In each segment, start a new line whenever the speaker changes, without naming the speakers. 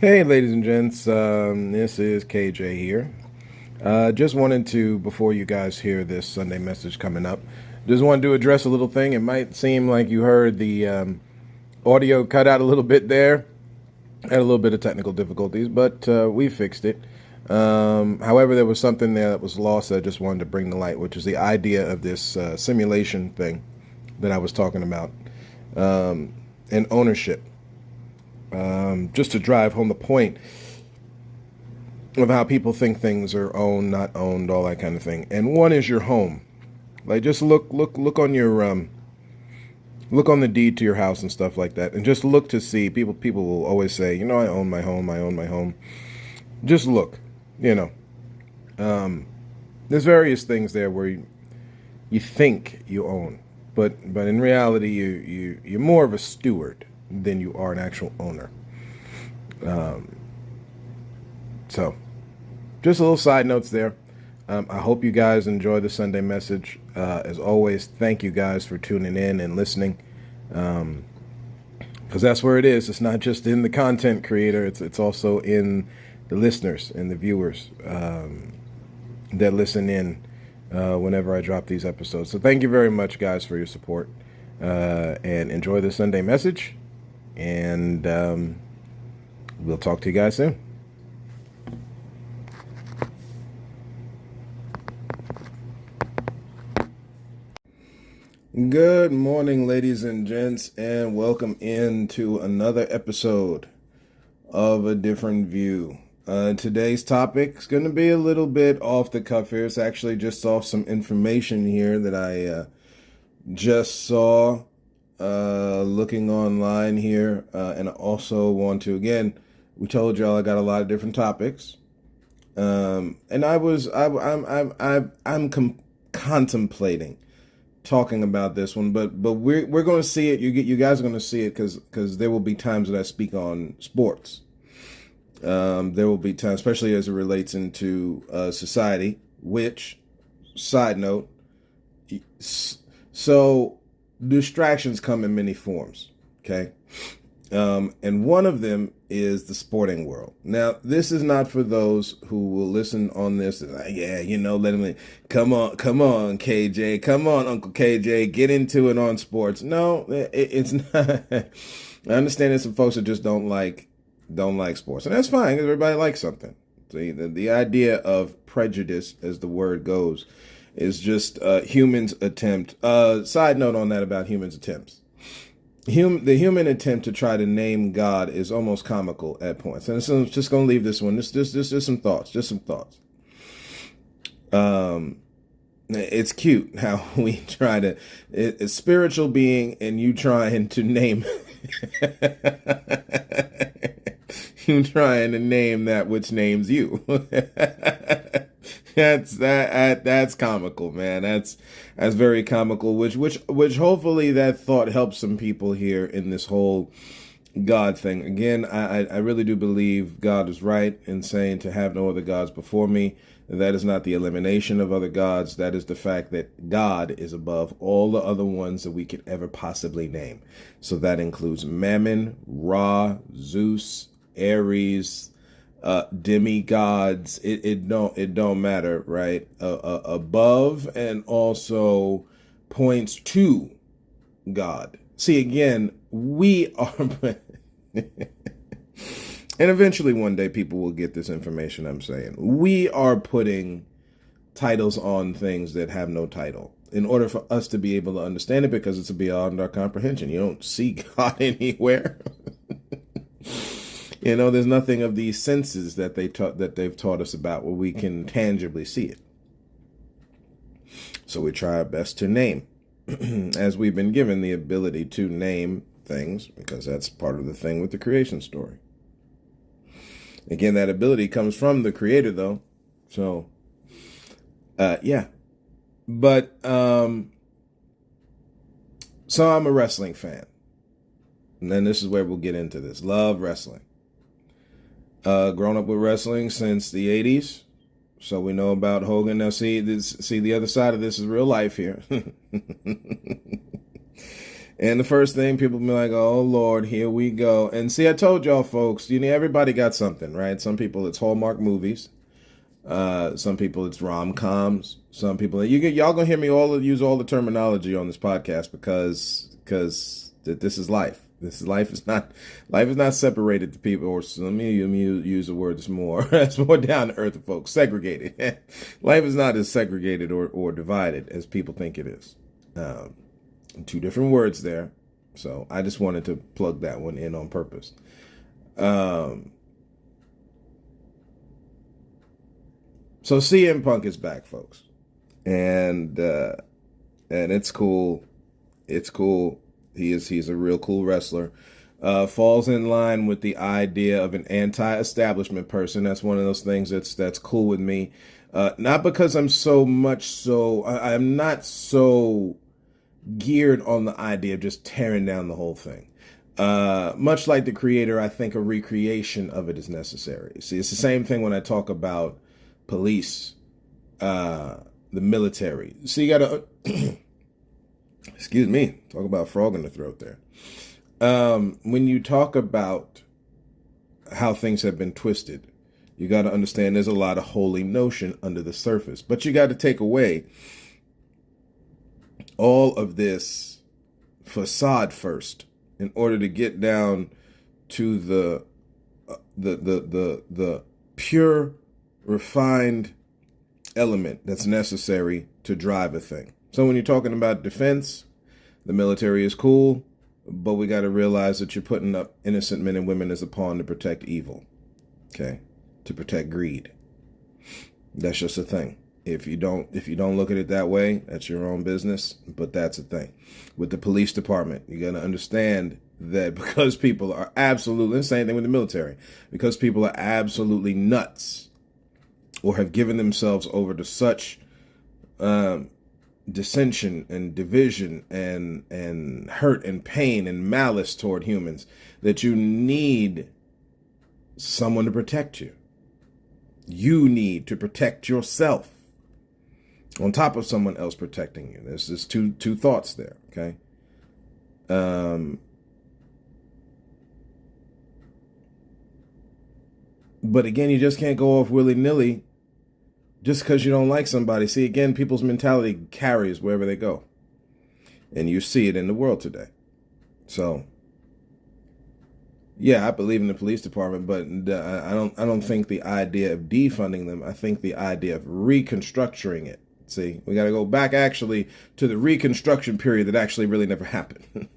Hey, ladies and gents, this is KJ here. Just wanted to, before you guys hear this Sunday message coming up, just wanted to address a little thing. It might seem like you heard the audio cut out a little bit there. Had a little bit of technical difficulties, but we fixed it. However, there was something there that was lost that I just wanted to bring to light, which is the idea of this simulation thing that I was talking about and ownership. Just to drive home the point of how people think things are owned, not owned, all that kind of thing. And one is your home. Like just look on your look on the deed to your house and stuff like that, and just look to see. People will always say, I own my home, I own my home. Just look, you know. There's various things there where you think you own, but in reality you're more of a steward than you are an actual owner. So, just a little side notes there. I hope you guys enjoy the Sunday message. As always, thank you guys for tuning in and listening, because that's where it is. It's not just in the content creator; it's also in the listeners and the viewers that listen in whenever I drop these episodes. So, thank you very much, guys, for your support, and enjoy the Sunday message. And we'll talk to you guys soon. Good morning, ladies and gents, and welcome into another episode of A Different View. Today's topic is going to be a little bit off the cuff here. It's actually just off some information here that I just saw looking online here, and I also want to, again, we told y'all I got a lot of different topics, and I'm contemplating talking about this one, but we're going to see it. You guys are going to see it because there will be times that I speak on sports. There will be times, especially as it relates into society. Which, side note, so distractions come in many forms. Okay, and one of them is the sporting world. Now, this is not for those who will listen on this and like, let me come on, KJ, come on, Uncle KJ, get into it on sports. No, it's not. I understand there's some folks that just don't like sports, and that's fine because everybody likes something. See, the idea of prejudice, as the word goes, is just humans' attempt. Side note on that about humans' attempts. The human attempt to try to name God is almost comical at points. And so I'm just going to leave this one. Just some thoughts. It's cute how we try to, a spiritual being and you trying to name, you trying to name that which names you. That's comical, man. That's very comical. Which hopefully that thought helps some people here in this whole God thing. Again, I really do believe God is right in saying to have no other gods before me. That is not the elimination of other gods. That is the fact that God is above all the other ones that we could ever possibly name. So that includes Mammon, Ra, Zeus, Ares, demigods. It don't matter, right? Above, and also points to God. See, again, we are and eventually one day people will get this information. I'm saying we are putting titles on things that have no title in order for us to be able to understand it, because it's beyond our comprehension. You don't see God anywhere. There's nothing of these senses that they've taught us about where we can tangibly see it. So we try our best to name, as we've been given the ability to name things, because that's part of the thing with the creation story. Again, that ability comes from the Creator, though. So, yeah. But, so I'm a wrestling fan. And then this is where we'll get into this. Love wrestling. Grown up with wrestling since the 80s. So we know about Hogan. Now, see the other side of this is real life here. And the first thing people be like, oh Lord, here we go. And see, I told y'all folks, everybody got something, right? Some people it's Hallmark movies. Some people it's rom-coms. Some people y'all gonna hear me use all the terminology on this podcast because this is life. Life is not separated to people, or let me use a word that's more down to earth, folks. Segregated. Life is not as segregated or divided as people think it is. Two different words there. So I just wanted to plug that one in on purpose. So CM Punk is back, folks, and it's cool. It's cool. He's a real cool wrestler. Falls in line with the idea of an anti-establishment person. That's one of those things that's cool with me. Not because I'm I'm not so geared on the idea of just tearing down the whole thing. Much like the creator, I think a recreation of it is necessary. See, it's the same thing when I talk about police, the military. So you gotta, excuse me, talk about frog in the throat there. When you talk about how things have been twisted, you got to understand there's a lot of holy notion under the surface, but you got to take away all of this facade first in order to get down to the pure, refined element that's necessary to drive a thing. So when you're talking about defense, the military is cool, but we got to realize that you're putting up innocent men and women as a pawn to protect evil, okay? To protect greed. That's just a thing. If you don't look at it that way, that's your own business, but that's a thing. With the police department, you got to understand that because people are absolutely, the same thing with the military, because people are absolutely nuts or have given themselves over to such dissension and division and hurt and pain and malice toward humans, that you need someone to protect you. You need to protect yourself on top of someone else protecting you. There's just two thoughts there, okay? But again, you just can't go off willy-nilly just because you don't like somebody. See, again, people's mentality carries wherever they go. And you see it in the world today. So, yeah, I believe in the police department, but I don't think the idea of defunding them. I think the idea of reconstructing it. See, we got to go back actually to the reconstruction period that actually really never happened.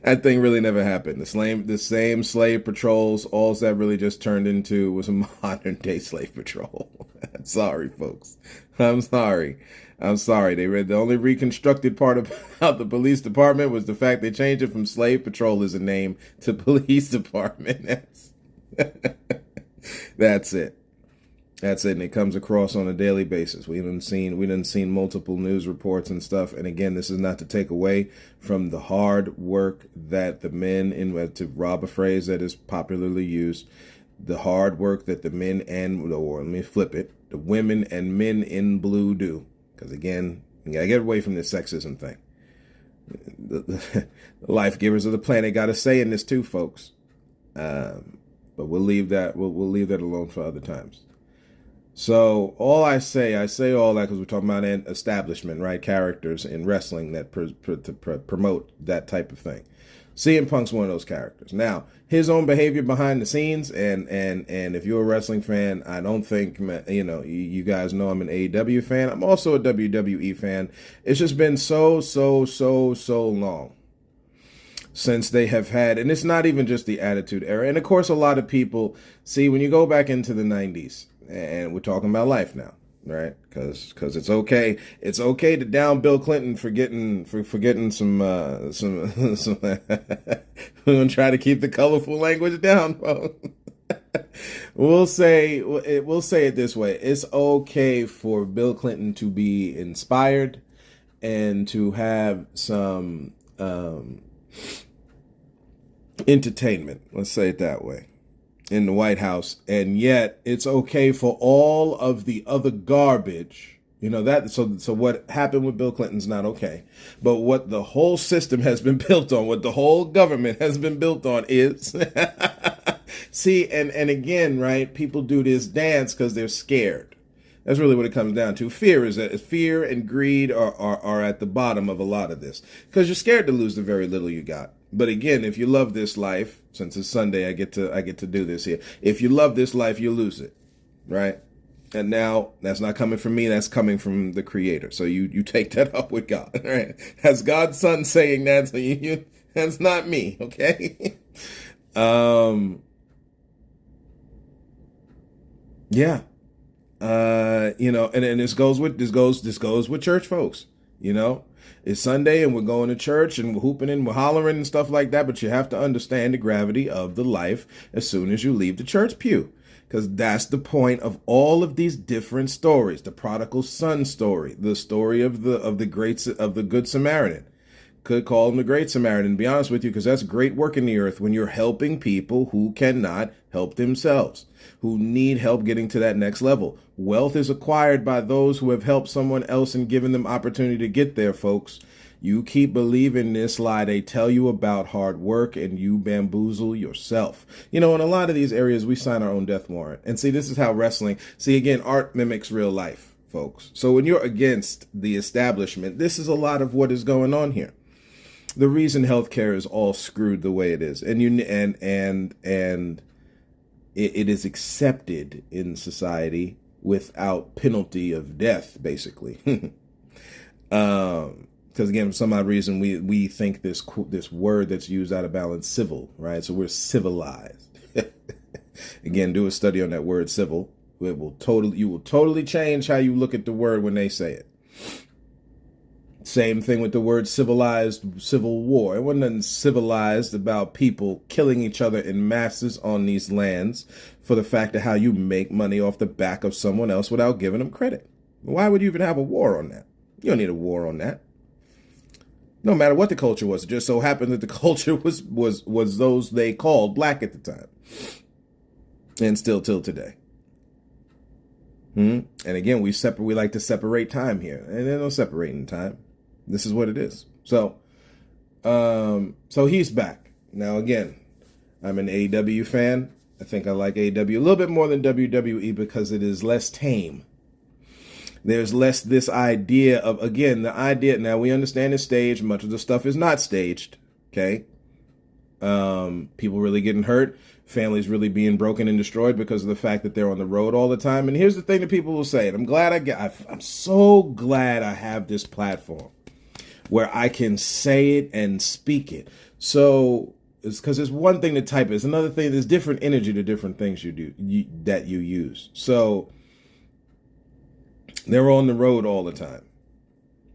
That thing really never happened. The same slave patrols, all that really just turned into was a modern day slave patrol. Sorry, folks. I'm sorry. The only reconstructed part about the police department was the fact they changed it from slave patrol as a name to police department. That's it. That's it, and it comes across on a daily basis. We done seen multiple news reports and stuff. And again, this is not to take away from the hard work that the men to rob a phrase that is popularly used, the hard work that the men let me flip it, the women and men in blue do. Because again, you gotta get away from this sexism thing. The life givers of the planet got to say in this too, folks. But we'll leave that. We'll leave that alone for other times. So all I say all that because we're talking about an establishment, right? Characters in wrestling that promote that type of thing. CM Punk's one of those characters. Now, his own behavior behind the scenes, and if you're a wrestling fan, I don't think, you guys know I'm an AEW fan. I'm also a WWE fan. It's just been so long since they have had, and it's not even just the Attitude Era. And of course, a lot of people, see, when you go back into the 90s, and we're talking about life now, right? Because it's okay to down Bill Clinton for forgetting some. We're gonna try to keep the colorful language down, folks. We'll say it this way: it's okay for Bill Clinton to be inspired and to have some entertainment. Let's say it that way. In the White House, and yet it's okay for all of the other garbage You know that so what happened with Bill Clinton's not okay. But what the whole system has been built on, what the whole government has been built on is see, and again, right, people do this dance because they're scared. That's really what it comes down to. Fear and greed are at the bottom of a lot of this. Because you're scared to lose the very little you got. But again, if you love this life, since it's Sunday, I get to do this here. If you love this life, you lose it. Right? And now that's not coming from me, that's coming from the Creator. So you take that up with God. Right? That's God's Son saying that, so that's not me, okay? Yeah. And this goes with church folks. It's Sunday and we're going to church and we're hooping and we're hollering and stuff like that. But you have to understand the gravity of the life as soon as you leave the church pew, because that's the point of all of these different stories. The prodigal son story, the story of the Good Samaritan. Could call him the Great Samaritan, to be honest with you, because that's great work in the earth when you're helping people who cannot help themselves, who need help getting to that next level. Wealth is acquired by those who have helped someone else and given them opportunity to get there, folks. You keep believing this lie they tell you about hard work and you bamboozle yourself. In a lot of these areas, we sign our own death warrant. And see, this is how again, art mimics real life, folks. So when you're against the establishment, this is a lot of what is going on here. The reason healthcare is all screwed the way it is, and it is accepted in society without penalty of death, basically. Because again, for some odd reason, we think this word that's used out of balance, civil, right? So we're civilized. Again, do a study on that word, civil. You will totally change how you look at the word when they say it. Same thing with the word civilized, civil war. It wasn't nothing civilized about people killing each other in masses on these lands for the fact of how you make money off the back of someone else without giving them credit. Why would you even have a war on that? You don't need a war on that. No matter what the culture was, it just so happened that the culture was those they called black at the time. And still till today. And again, we like to separate time here. And there's no separating time. This is what it is. So he's back. Now, again, I'm an AEW fan. I think I like AEW a little bit more than WWE because it is less tame. There's less this idea of, again, now we understand it's staged. Much of the stuff is not staged. Okay. People really getting hurt. Families really being broken and destroyed because of the fact that they're on the road all the time. And here's the thing that people will say, and I'm so glad I have this platform where I can say it and speak it. So it's because it's one thing to type it. It's another thing. There's different energy to different things that you use. So they're on the road all the time.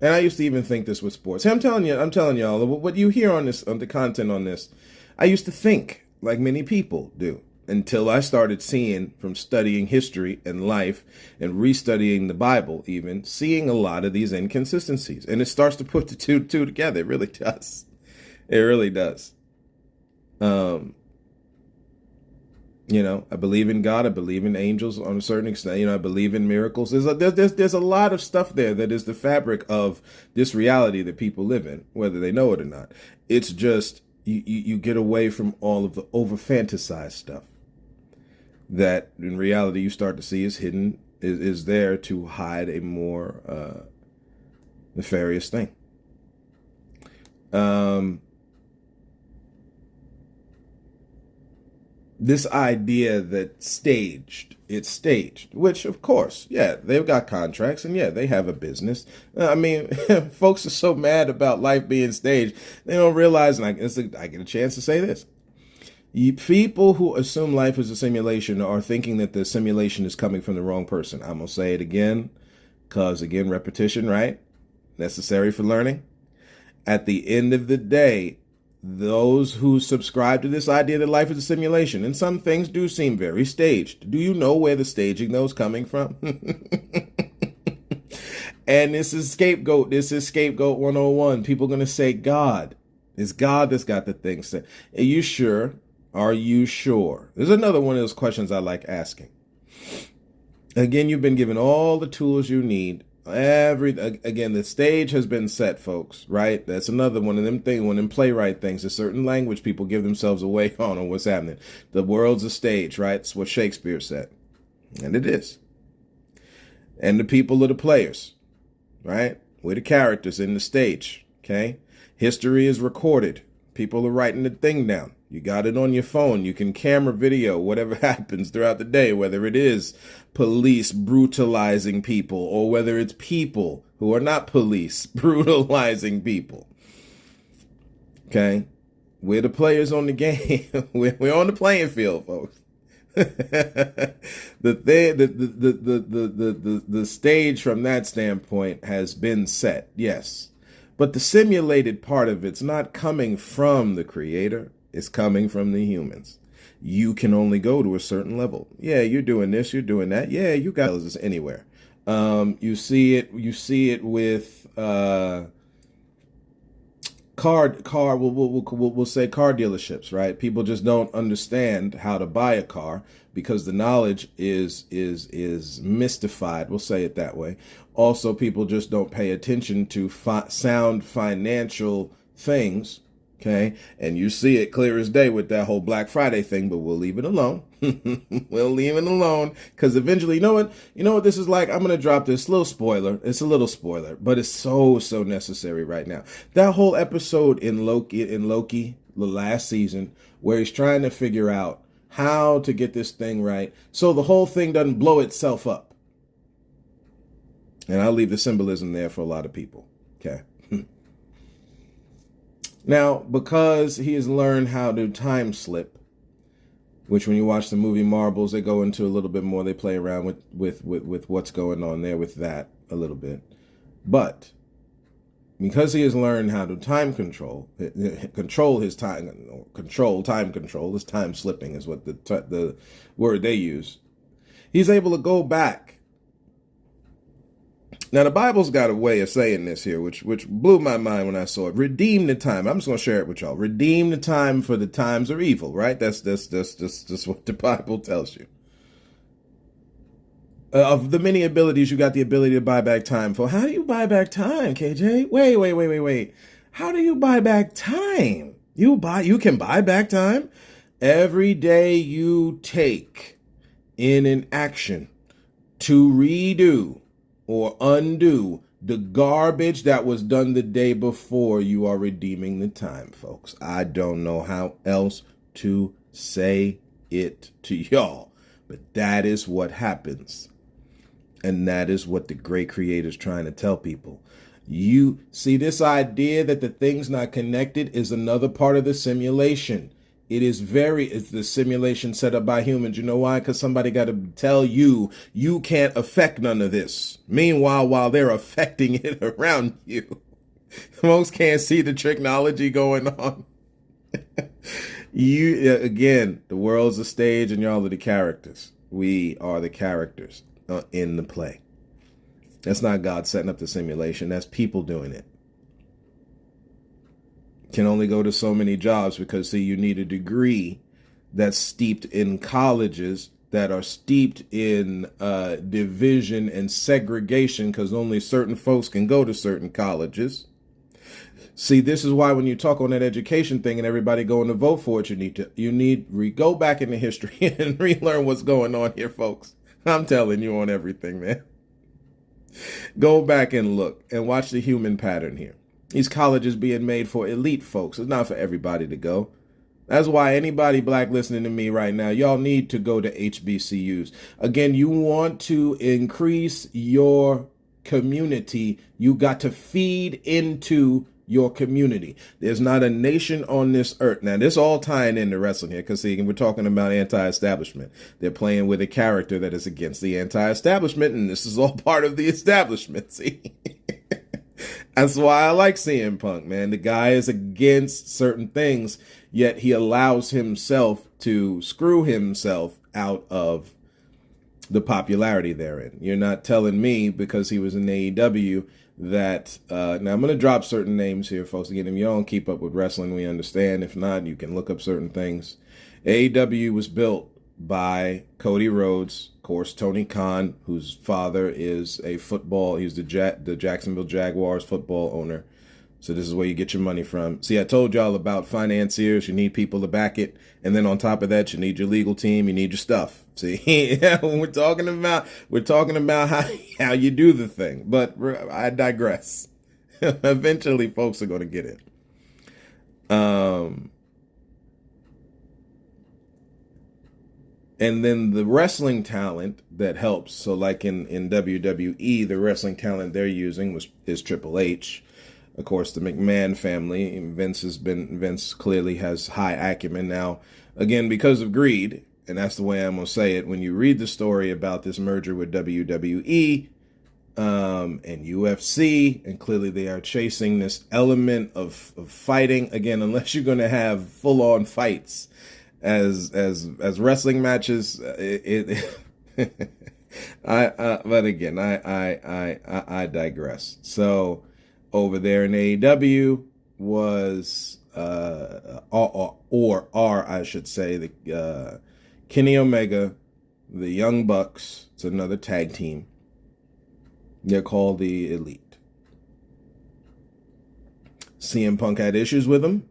And I used to even think this with sports. Hey, I'm telling y'all, what you hear on the content on this, I used to think like many people do until I started seeing, from studying history and life and restudying the Bible, even seeing a lot of these inconsistencies. And it starts to put the two together. It really does. It really does. I believe in God. I believe in angels on a certain extent. I believe in miracles. There's a lot of stuff there that is the fabric of this reality that people live in, whether they know it or not. It's just you get away from all of the over fantasized stuff that in reality you start to see is hidden, is there to hide a more nefarious thing. This idea that it's staged, which of course, yeah, they've got contracts and yeah, they have a business. I mean, folks are so mad about life being staged. They don't realize, and I get a chance to say this. People who assume life is a simulation are thinking that the simulation is coming from the wrong person. I'm going to say it again, because again, repetition, right? Necessary for learning. At the end of the day, those who subscribe to this idea that life is a simulation, and some things do seem very staged. Do you know where the staging those coming from? And this is scapegoat 101. People are going to say God. It's God that's got the thing set. Are you sure? Are you sure? There's another one of those questions I like asking. Again, you've been given all the tools you need Again, the stage has been set, folks, right? That's another one of them things, one of them playwright things. A certain language people give themselves away on what's happening. The world's a stage, right? It's what Shakespeare said. And it is. And the people are the players, right? We're the characters in the stage, okay? History is recorded. People are writing the thing down. You got it on your phone. You can camera video whatever happens throughout the day, whether it is police brutalizing people or whether it's people who are not police brutalizing people. Okay? We're the players on the game. We're on the playing field, folks. The stage from that standpoint has been set, yes. But the simulated part of it's not coming from the creator. It's coming from the humans. You can only go to a certain level. Yeah, you're doing this, you're doing that. Yeah, you got this anywhere. You see it with we'll say car dealerships, right? People just don't understand how to buy a car because the knowledge is mystified. We'll say it that way. Also, people just don't pay attention to sound financial things. Okay, and you see it clear as day with that whole Black Friday thing, but we'll leave it alone. We'll leave it alone because eventually, you know what this is like? I'm going to drop this little spoiler. It's a little spoiler, but it's so necessary right now. That whole episode in Loki, the last season, where he's trying to figure out how to get this thing right so the whole thing doesn't blow itself up. And I'll leave the symbolism there for a lot of people. Okay. Now, because he has learned how to time slip, which when you watch the movie Marbles, they go into a little bit more. They play around with what's going on there with that a little bit. But because he has learned how to time control his time control, his time slipping is what the word they use. He's able to go back. Now, the Bible's got a way of saying this here, which blew my mind when I saw it. Redeem the time. I'm just going to share it with y'all. Redeem the time, for the times are evil, right? That's what the Bible tells you. Of the many abilities, you got the ability to buy back time. For how do you buy back time, KJ? Wait. How do you buy back time? You can buy back time every day you take in an action to redo or undo the garbage that was done the day before. You are redeeming the time, folks. I don't know how else to say it to y'all, but that is what happens. And that is what the great creator is trying to tell people. You see, this idea that the thing's not connected is another part of the simulation. It's the simulation set up by humans. You know why? Because somebody got to tell you can't affect none of this. Meanwhile, while they're affecting it around you, most can't see the technology going on. Again, the world's a stage and y'all are the characters. We are the characters in the play. That's not God setting up the simulation. That's people doing it. Can only go to so many jobs because, see, you need a degree that's steeped in colleges that are steeped in division and segregation because only certain folks can go to certain colleges. See, this is why when you talk on that education thing and everybody going to vote for it, you need go back into history and relearn what's going on here, folks. I'm telling you on everything, man. Go back and look and watch the human pattern here. These colleges being made for elite folks. It's not for everybody to go. That's why anybody black listening to me right now, y'all need to go to HBCUs. Again, you want to increase your community. You got to feed into your community. There's not a nation on this earth. Now, this all tying into wrestling here because, see, we're talking about anti-establishment. They're playing with a character that is against the anti-establishment, and this is all part of the establishment, see? That's why I like CM Punk, man. The guy is against certain things, yet he allows himself to screw himself out of the popularity therein. You're not telling me because he was in AEW that, now I'm going to drop certain names here, folks. Again, if you don't keep up with wrestling, we understand. If not, you can look up certain things. AEW was built by Cody Rhodes, of course, Tony Khan, whose father is he's the Jacksonville Jaguars football owner. So this is where you get your money from. See, I told y'all about financiers. You need people to back it. And then on top of that, you need your legal team. You need your stuff. See, we're talking about how you do the thing. But I digress. Eventually, folks are going to get it. And then the wrestling talent that helps. So like in WWE, the wrestling talent they're using is Triple H. Of course, the McMahon family. Vince clearly has high acumen. Now, again, because of greed, and that's the way I'm going to say it, when you read the story about this merger with WWE and UFC, and clearly they are chasing this element of fighting, again, unless you're going to have full-on fights as wrestling matches, but again, I digress. So over there in AEW was I should say, the Kenny Omega, the Young Bucks. It's another tag team. They're called the Elite. CM Punk had issues with them,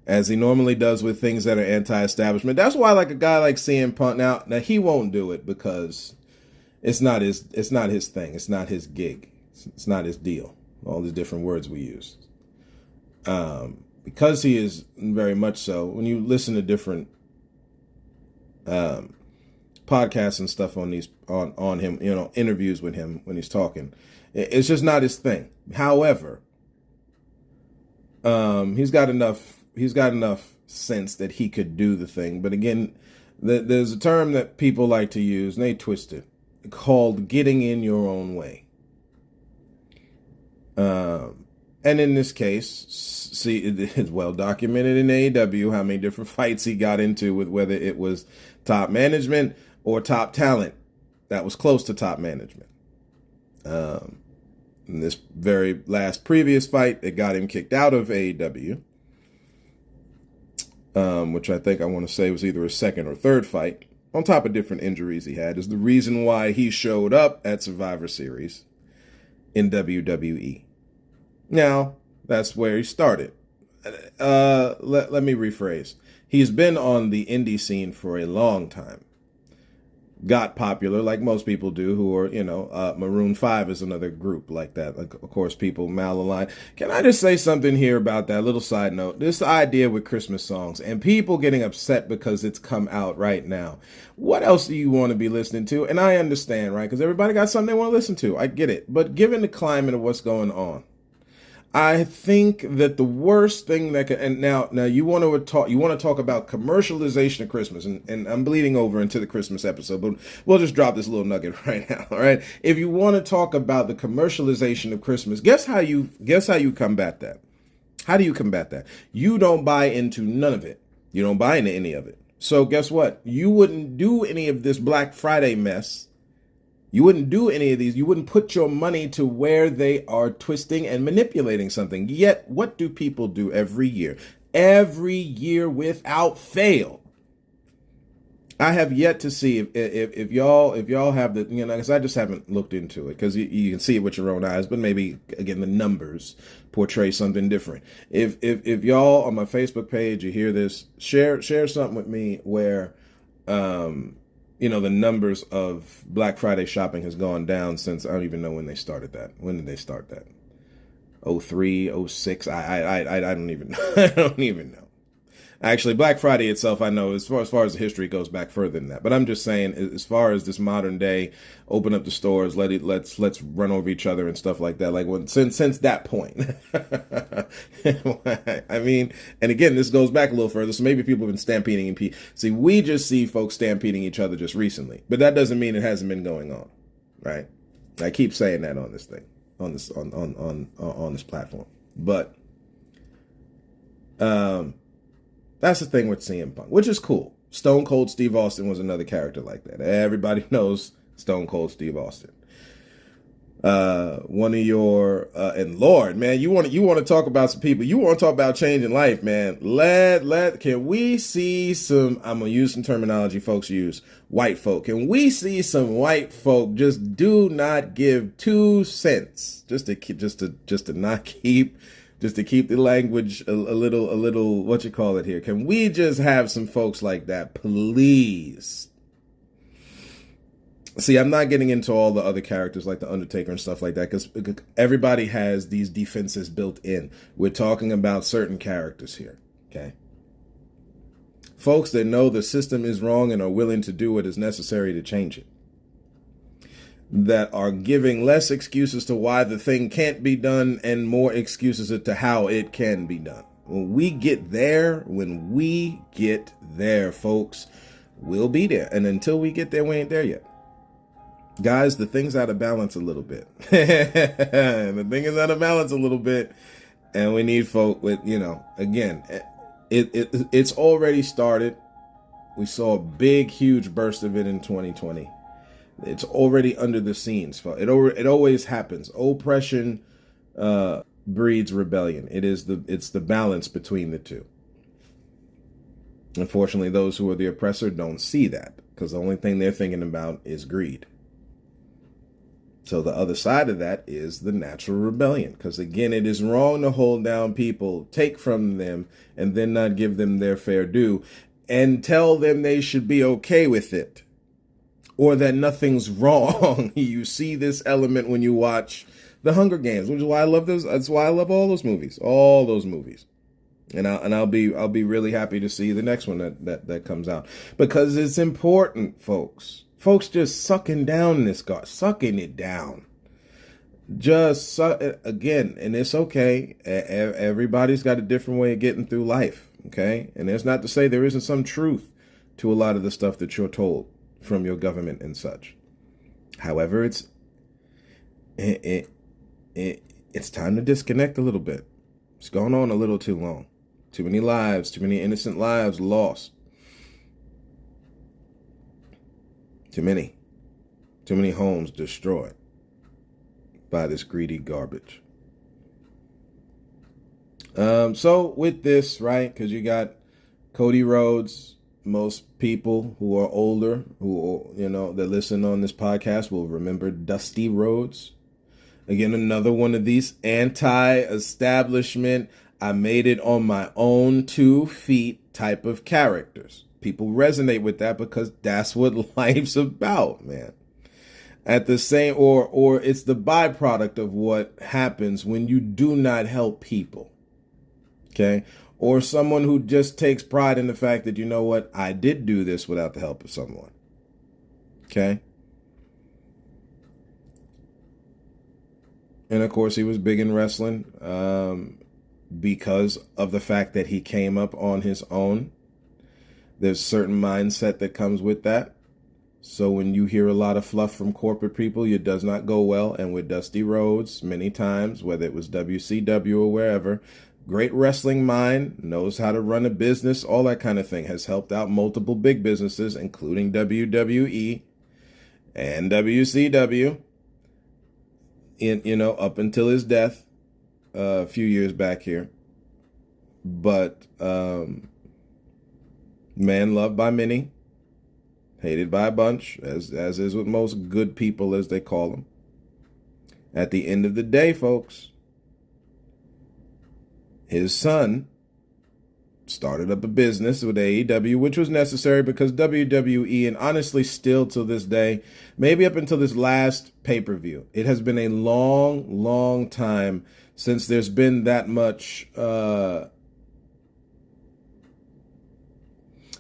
as he normally does with things that are anti-establishment. That's why, like, a guy like CM Punk, now he won't do it because it's not his thing. It's not his gig. It's not his deal. All the different words we use. Because he is very much so, when you listen to different podcasts and stuff on him, interviews with him when he's talking, it's just not his thing. However, he's got enough sense that he could do the thing. But again, there's a term that people like to use, and they twist it, called getting in your own way. And in this case, see, it's well documented in AEW how many different fights he got into with whether it was top management or top talent that was close to top management. In this very last previous fight, it got him kicked out of AEW, which I think I want to say was either a second or third fight, on top of different injuries he had, is the reason why he showed up at Survivor Series in WWE. Now, that's where he started. Let me rephrase. He's been on the indie scene for a long time. Got popular, like most people do, who are, Maroon 5 is another group like that. Like, of course, people malign. Can I just say something here about that? Little side note. This idea with Christmas songs and people getting upset because it's come out right now. What else do you want to be listening to? And I understand, right? Because everybody got something they want to listen to. I get it. But given the climate of what's going on, I think that the worst thing that can, and now you want to talk about commercialization of Christmas, and I'm bleeding over into the Christmas episode, but we'll just drop this little nugget right now. All right. If you want to talk about the commercialization of Christmas, guess how you combat that? How do you combat that? You don't buy into none of it. You don't buy into any of it. So guess what? You wouldn't do any of this Black Friday mess. You wouldn't do any of these. You wouldn't put your money to where they are twisting and manipulating something. Yet, what do people do every year? Every year without fail. I have yet to see if y'all have the, because I just haven't looked into it, because you can see it with your own eyes, but maybe, again, the numbers portray something different. If y'all on my Facebook page, you hear this, share something with me where, the numbers of Black Friday shopping has gone down since, I don't even know when they started that. When did they start that? 03, 06? I don't even know. I don't even know. Actually, Black Friday itself, I know, as far as the history goes back further than that. But I'm just saying, as far as this modern day, open up the stores, let's run over each other and stuff like that. Like since that point, I mean, and again, this goes back a little further. So maybe people have been stampeding and see, we just see folks stampeding each other just recently, but that doesn't mean it hasn't been going on, right? I keep saying that on this thing, on this platform, but that's the thing with CM Punk, which is cool. Stone Cold Steve Austin was another character like that. Everybody knows Stone Cold Steve Austin. one of your and Lord, man, you want to talk about some people, you want to talk about changing life, man. Can we see some, I'm gonna use some terminology folks use, white folk. Can we see some white folk just do not give 2 cents just to not keep, just to keep the language a little what you call it here? Can we just have some folks like that, please? See, I'm not getting into all the other characters like the Undertaker and stuff like that, because everybody has these defenses built in. We're talking about certain characters here, okay? Folks that know the system is wrong and are willing to do what is necessary to change it. That are giving less excuses to why the thing can't be done and more excuses as to how it can be done. When we get there, folks, we'll be there. And until we get there, we ain't there yet. Guys, the thing's out of balance a little bit. The thing is out of balance a little bit. And we need folk with, again, it's already started. We saw a big, huge burst of it in 2020. It's already under the scenes. It always happens. Oppression breeds rebellion. It's the balance between the two. Unfortunately, those who are the oppressor don't see that, because the only thing they're thinking about is greed. So the other side of that is the natural rebellion, because again, it is wrong to hold down people, take from them, and then not give them their fair due, and tell them they should be okay with it, or that nothing's wrong. You see this element when you watch The Hunger Games, which is why I love those. That's why I love all those movies, and I'll be really happy to see the next one that comes out, because it's important, folks. Folks just sucking down this guy, sucking it down. Just again, and it's okay. Everybody's got a different way of getting through life, okay? And it's not to say there isn't some truth to a lot of the stuff that you're told from your government and such. However, it's time to disconnect a little bit. It's gone on a little too long. Too many lives, too many innocent lives lost. Too many homes destroyed by this greedy garbage. So with this, right, because you got Cody Rhodes, most people who are older, that listen on this podcast will remember Dusty Rhodes. Again, another one of these anti-establishment, I made it on my own 2 feet type of characters. People resonate with that because that's what life's about, man. At the same, or it's the byproduct of what happens when you do not help people. Okay? Or someone who just takes pride in the fact that, you know what, I did do this without the help of someone. Okay? And of course, he was big in wrestling because of the fact that he came up on his own. There's a certain mindset that comes with that. So when you hear a lot of fluff from corporate people, it does not go well. And with Dusty Rhodes, many times, whether it was WCW or wherever, great wrestling mind, knows how to run a business, all that kind of thing, has helped out multiple big businesses, including WWE and WCW, up until his death a few years back here. But man loved by many, hated by a bunch, as is with most good people, as they call them. At the end of the day, folks, his son started up a business with AEW, which was necessary because WWE, and honestly still to this day, maybe up until this last pay-per-view, it has been a long, long time since there's been that much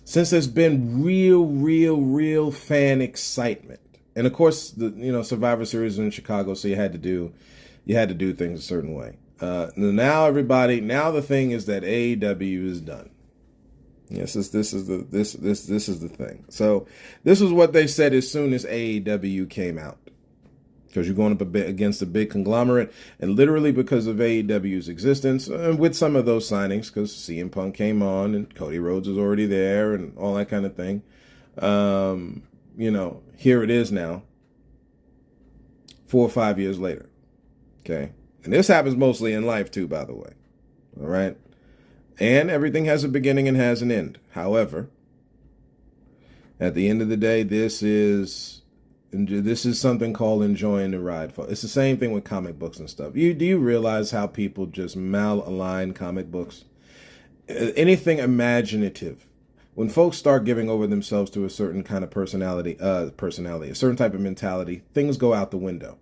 since there's been real fan excitement. And of course, the Survivor Series in Chicago, so you had to do things a certain way. Now the thing is that AEW is done. Yes, this is the thing. So this is what they said as soon as AEW came out. Because you're going up against a big conglomerate, and literally because of AEW's existence, and with some of those signings, because CM Punk came on and Cody Rhodes was already there and all that kind of thing. Here it is now. 4 or 5 years later. Okay. And this happens mostly in life too, by the way. All right. And everything has a beginning and has an end. However, at the end of the day, this is something called enjoying the ride. It's the same thing with comic books and stuff. Do you realize how people just malalign comic books? Anything imaginative. When folks start giving over themselves to a certain kind of personality, a certain type of mentality, things go out the window.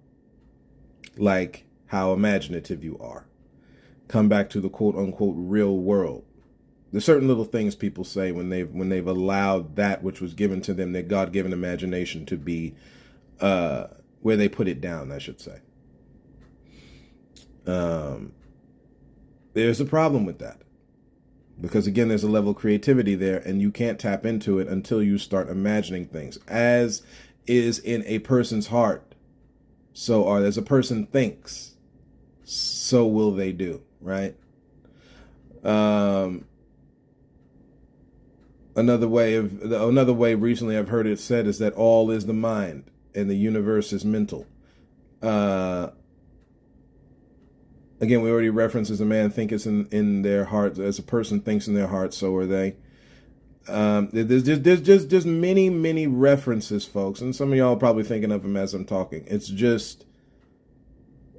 Like how imaginative you are. Come back to the quote unquote real world. There's certain little things people say when they've allowed that which was given to them, their God-given imagination, to be where they put it down, I should say. There's a problem with that. Because again, there's a level of creativity there, and you can't tap into it until you start imagining things. As is in a person's heart, so as a person thinks, so will they do, right? Another way recently I've heard it said is that all is the mind and the universe is mental. Again, we already referenced, as a man thinketh in their heart, as a person thinks in their heart, so are they. There's just many references, folks, and some of y'all are probably thinking of them as I'm talking. It's just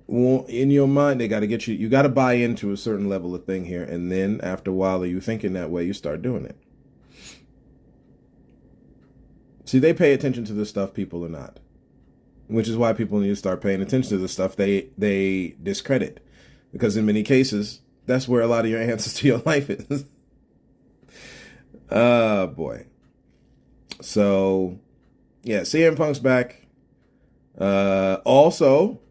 in your mind, they got to get you. You got to buy into a certain level of thing here, and then after a while, you thinking that way, you start doing it. See, they pay attention to this stuff, people are not, which is why people need to start paying attention to the stuff they discredit. Because in many cases, that's where a lot of your answers to your life is. Boy. So, yeah, CM Punk's back. Also,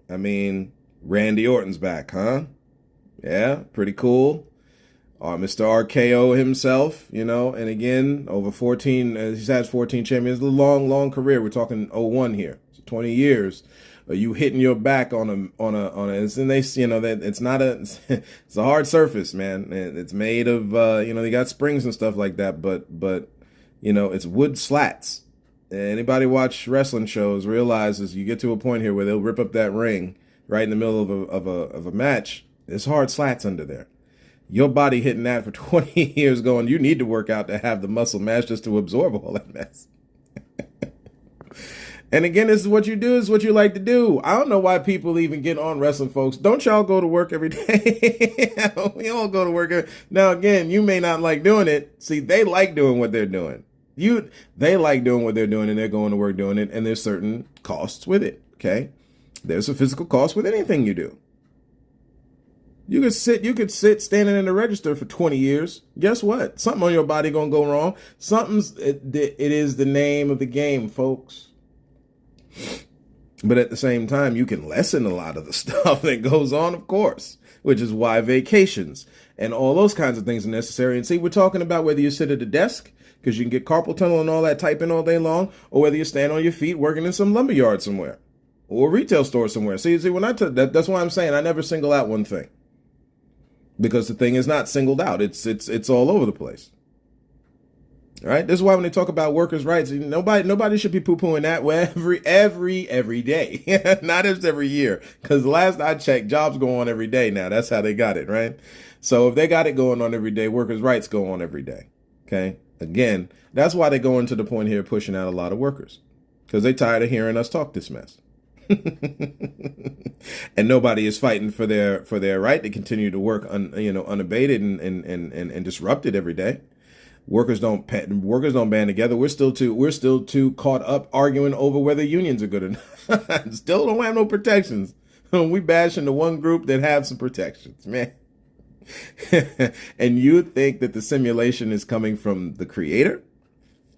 I mean, Randy Orton's back, huh? Yeah, pretty cool. Mr. RKO himself, and again, over 14, he's had 14 champions, a long career. We're talking 01 here, so 20 years. You hitting your back on a, and they, that it's not it's a hard surface, man. It's made of, they got springs and stuff like that, but it's wood slats. Anybody watch wrestling shows realizes you get to a point here where they'll rip up that ring right in the middle of a match. There's hard slats under there. Your body hitting that for 20 years going, you need to work out to have the muscle mass just to absorb all that mess. And again, this is what you do, is what you like to do. I don't know why people even get on wrestling, folks. Don't y'all go to work every day? We all go to work. Now, again, you may not like doing it. See, they like doing what they're doing. They like doing what they're doing, and they're going to work doing it, and there's certain costs with it, okay? There's a physical cost with anything you do. You could sit standing in the register for 20 years. Guess what? Something on your body gonna go wrong. It is the name of the game, folks. But at the same time, you can lessen a lot of the stuff that goes on, of course, which is why vacations and all those kinds of things are necessary. And see, we're talking about whether you sit at a desk, because you can get carpal tunnel and all that typing all day long, or whether you stand on your feet working in some lumber yard somewhere or a retail store somewhere. See, when I took that, that's why I'm saying I never single out one thing, because the thing is not singled out. It's all over the place. All right. This is why when they talk about workers' rights, nobody should be poo-pooing that every day, not just every year. Because last I checked, jobs go on every day now. That's how they got it, right? So if they got it going on every day, workers' rights go on every day. Okay. Again, that's why they go into the point here pushing out a lot of workers, because they tired of hearing us talk this mess. And nobody is fighting for their right to continue to work unabated and disrupted every day. Workers don't band together. We're still too caught up arguing over whether unions are good enough. Still don't have no protections. We bashing the one group that have some protections, man. And you think that the simulation is coming from the creator?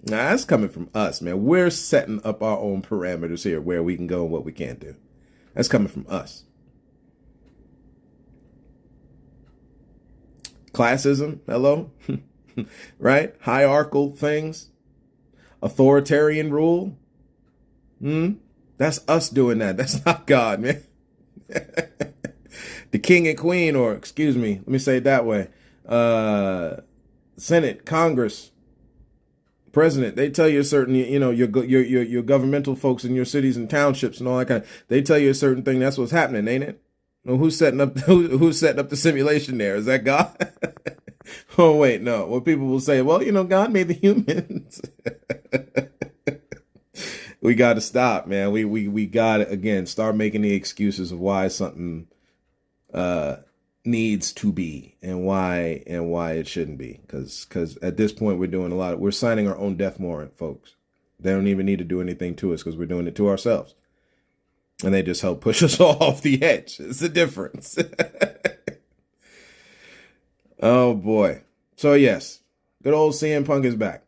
Nah, that's coming from us, man. We're setting up our own parameters here, where we can go and what we can't do. That's coming from us. Classism, hello? Right? Hierarchical things. Authoritarian rule. That's us doing that. That's not God, man. The king and queen, or excuse me, let me say it that way. Senate, Congress, President, they tell you a certain, your governmental folks in your cities and townships and all that kind of, they tell you a certain thing. That's what's happening, ain't it? Well, who's setting up the simulation there? Is that God? Oh, wait, no. Well, people will say, well, God made the humans. We got to stop, man. We got to, again, start making the excuses of why something needs to be and why it shouldn't be. Because at this point, we're signing our own death warrant, folks. They don't even need to do anything to us because we're doing it to ourselves. And they just help push us off the edge. It's the difference. Oh, boy. So, yes, good old CM Punk is back.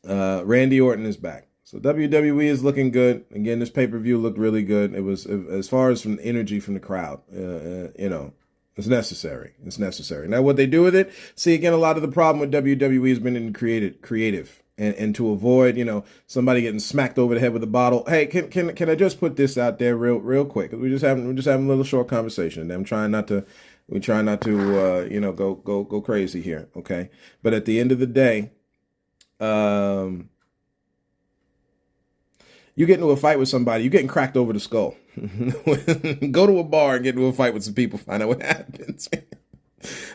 Randy Orton is back. So WWE is looking good. Again, this pay-per-view looked really good. It was, as far as from the energy from the crowd, it's necessary. It's necessary. Now, what they do with it, see, again, a lot of the problem with WWE has been in creative. And to avoid, somebody getting smacked over the head with a bottle. Hey, can I just put this out there real quick? We're just having a little short conversation. We try not to go crazy here. Okay. But at the end of the day, you get into a fight with somebody, you're getting cracked over the skull. Go to a bar and get into a fight with some people, find out what happens.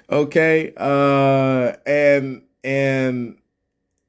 Okay. And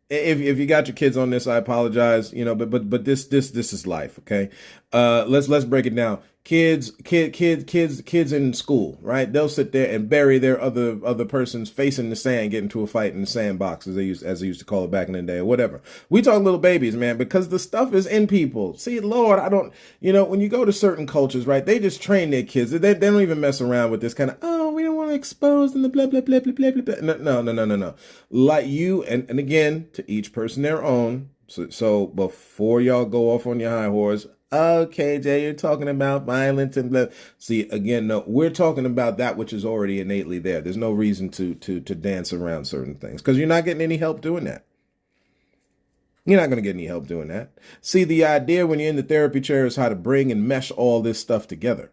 if you got your kids on this, I apologize, but this is life. Okay. Let's break it down. Kids in school, right? They'll sit there and bury their other person's face in the sand, get into a fight in the sandbox, as they used to call it back in the day, or whatever. We talk little babies, man, because the stuff is in people. See, Lord, I don't, when you go to certain cultures, right? They just train their kids. They don't even mess around with this kind of, oh, we don't want to expose them, the blah blah blah blah blah blah. No. Like you, and again, to each person their own. So before y'all go off on your high horse. Okay, Jay, you're talking about violence and blah. See, again, no, we're talking about that which is already innately there. There's no reason to dance around certain things because you're not getting any help doing that. You're not going to get any help doing that. See, the idea when you're in the therapy chair is how to bring and mesh all this stuff together,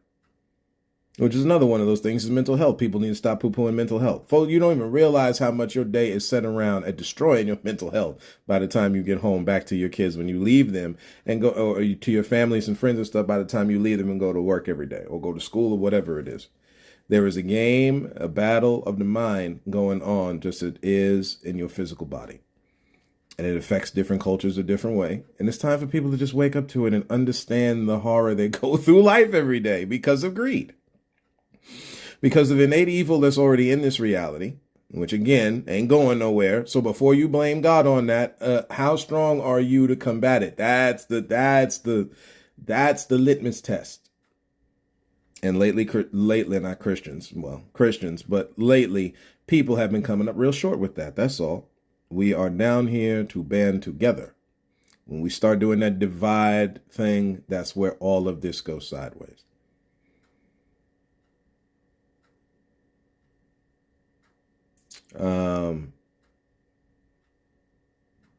which is another one of those things is mental health. People need to stop poo-pooing mental health. Folks, you don't even realize how much your day is set around at destroying your mental health by the time you get home back to your kids when you leave them and go, or to your families and friends and stuff by the time you leave them and go to work every day or go to school or whatever it is. There is a game, a battle of the mind going on just as it is in your physical body. And it affects different cultures a different way. And it's time for people to just wake up to it and understand the horror they go through life every day because of greed. Because of innate evil that's already in this reality, which again ain't going nowhere. So before you blame God on that, how strong are you to combat it? That's the litmus test. And lately, not Christians, well, Christians, but lately people have been coming up real short with that. That's all. We are down here to band together. When we start doing that divide thing, that's where all of this goes sideways.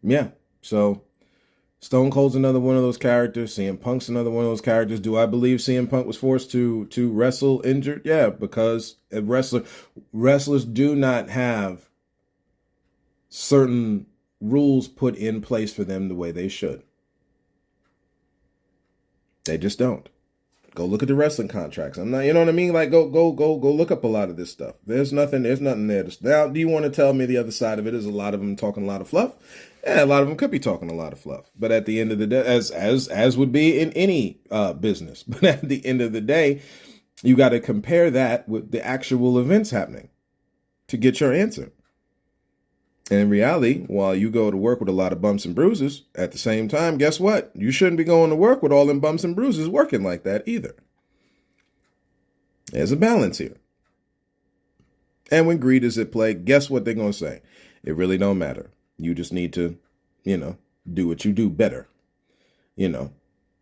Yeah, so Stone Cold's another one of those characters. CM Punk's another one of those characters. Do I believe CM Punk was forced to wrestle injured? Yeah, because wrestlers do not have certain rules put in place for them the way they should. They just don't. Go look at the wrestling contracts. I'm not, you know what I mean? Like go look up a lot of this stuff. There's nothing there. Now, do you want to tell me the other side of it is a lot of them talking a lot of fluff? Yeah, a lot of them could be talking a lot of fluff. But at the end of the day, as would be in any business, but at the end of the day, you got to compare that with the actual events happening to get your answer. And in reality, while you go to work with a lot of bumps and bruises, at the same time, guess what? You shouldn't be going to work with all them bumps and bruises working like that either. There's a balance here. And when greed is at play, guess what they're going to say? It really don't matter. You just need to, do what you do better.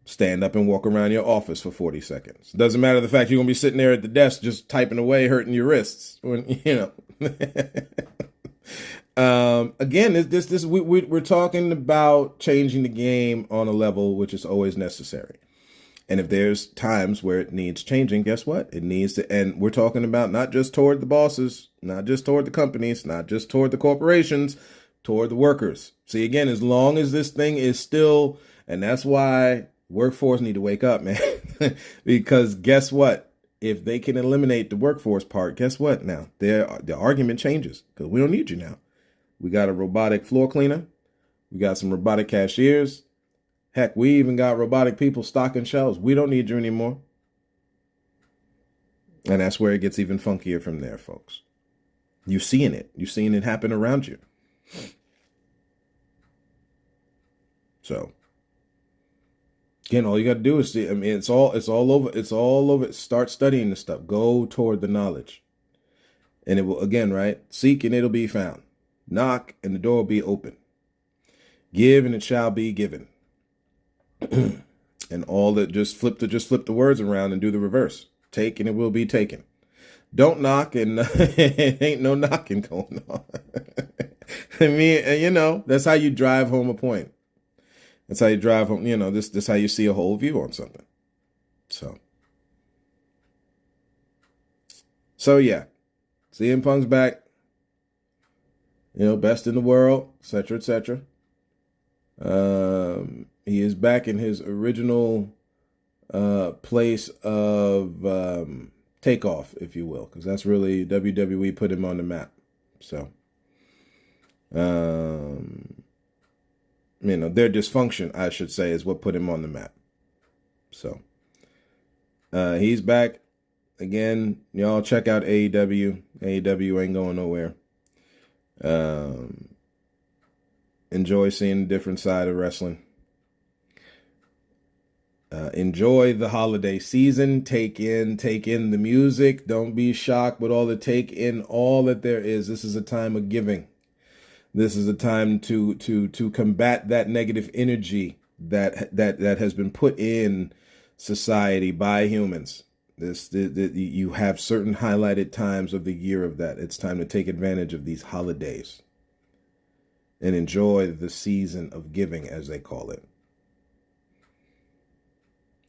Stand up and walk around your office for 40 seconds. Doesn't matter the fact you're going to be sitting there at the desk just typing away, hurting your wrists. Again, we're talking about changing the game on a level which is always necessary. And if there's times where it needs changing, guess what? It needs to, and we're talking about not just toward the bosses, not just toward the companies, not just toward the corporations, toward the workers. See, again, as long as this thing is still, and that's why workforce need to wake up, man. Because guess what? If they can eliminate the workforce part, guess what now? The argument changes because we don't need you now. We got a robotic floor cleaner. We got some robotic cashiers. Heck, we even got robotic people stocking shelves. We don't need you anymore. And that's where it gets even funkier from there, folks. You're seeing it. You're seeing it happen around you. So, again, all you got to do is see. I mean, it's all over. It's all over. Start studying this stuff. Go toward the knowledge. And it will, again, right? Seek and it'll be found. Knock and the door will be open. Give and it shall be given. And all that, just flip the words around and do the reverse. Take and it will be taken. Don't knock and ain't no knocking going on. I mean, that's how you drive home a point. That's how you drive home, this how you see a whole view on something. So yeah, CM Punk's back, best in the world, etc., etc. He is back in his original place of takeoff, if you will, because that's really WWE put him on the map. So, their dysfunction, I should say, is what put him on the map. So, he's back again. Y'all check out AEW. AEW ain't going nowhere. Enjoy seeing a different side of wrestling. Enjoy the holiday season. Take in the music. Don't be shocked with all the take in all that there is. This is a time of giving. This is a time to combat that negative energy that has been put in society by humans. You have certain highlighted times of the year of that. It's time to take advantage of these holidays and enjoy the season of giving, as they call it.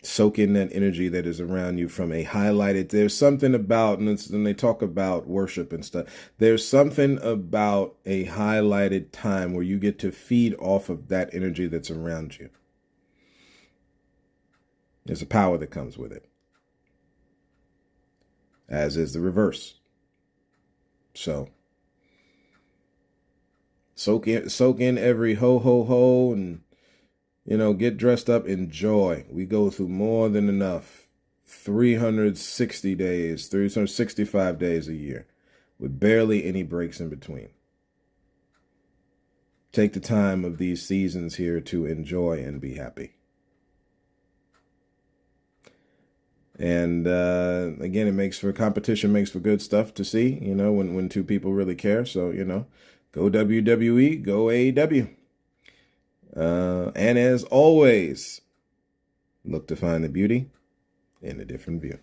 Soak in that energy that is around you from a highlighted. There's something about, and when they talk about worship and stuff, there's something about a highlighted time where you get to feed off of that energy that's around you. There's a power that comes with it, as is the reverse. So, soak in every ho, ho, ho, and get dressed up, enjoy. We go through more than enough. 360 days, 365 days a year with barely any breaks in between. Take the time of these seasons here to enjoy and be happy. And again, it makes for competition, makes for good stuff to see, when two people really care. So, go WWE, go AEW. And as always, look to find the beauty in a different view.